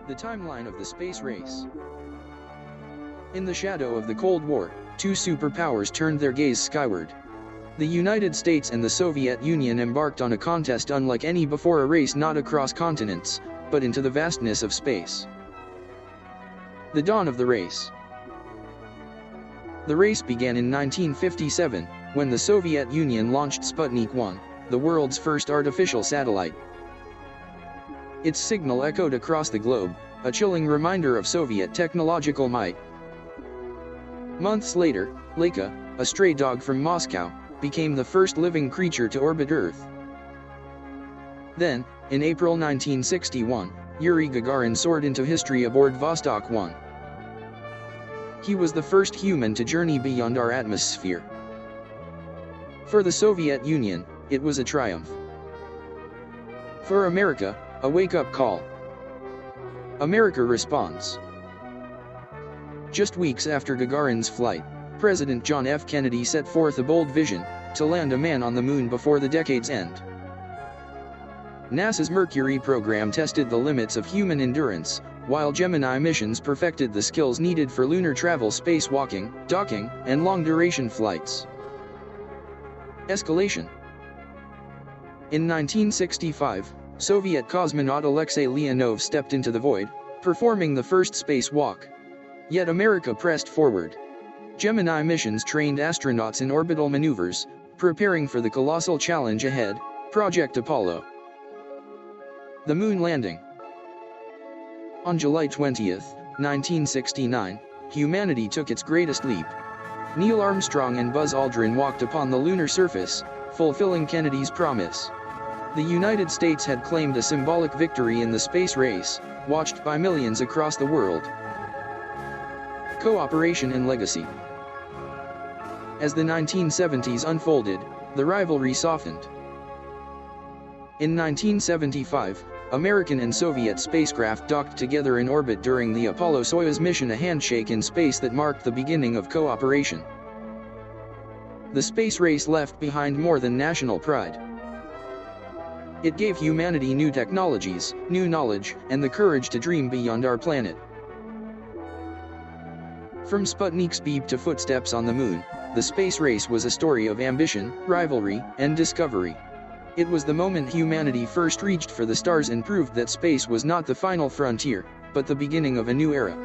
The timeline of the space race. In the shadow of the Cold War, two superpowers turned their gaze skyward. The United States and the Soviet Union embarked on a contest unlike any before, a race not across continents, but into the vastness of space. The dawn of the race. The race began in 1957, when the Soviet Union launched Sputnik 1, the world's first artificial satellite. Its signal echoed across the globe, a chilling reminder of Soviet technological might. Months later, Laika, a stray dog from Moscow, became the first living creature to orbit Earth. Then, in April 1961, Yuri Gagarin soared into history aboard Vostok 1. He was the first human to journey beyond our atmosphere. For the Soviet Union, it was a triumph. For America, a wake-up call. America responds. Just weeks after Gagarin's flight, President John F. Kennedy set forth a bold vision, to land a man on the moon before the decade's end. NASA's Mercury program tested the limits of human endurance, while Gemini missions perfected the skills needed for lunar travel, spacewalking, docking, and long-duration flights. Escalation. In 1965, Soviet cosmonaut Alexei Leonov stepped into the void, performing the first spacewalk. Yet America pressed forward. Gemini missions trained astronauts in orbital maneuvers, preparing for the colossal challenge ahead, Project Apollo. The moon landing. On July 20, 1969, humanity took its greatest leap. Neil Armstrong and Buzz Aldrin walked upon the lunar surface, fulfilling Kennedy's promise. The United States had claimed a symbolic victory in the space race, watched by millions across the world. Cooperation and legacy. As the 1970s unfolded, the rivalry softened. In 1975, American and Soviet spacecraft docked together in orbit during the Apollo-Soyuz mission, a handshake in space that marked the beginning of cooperation. The space race left behind more than national pride. It gave humanity new technologies, new knowledge, and the courage to dream beyond our planet. From Sputnik's beep to footsteps on the moon, the space race was a story of ambition, rivalry, and discovery. It was the moment humanity first reached for the stars and proved that space was not the final frontier, but the beginning of a new era.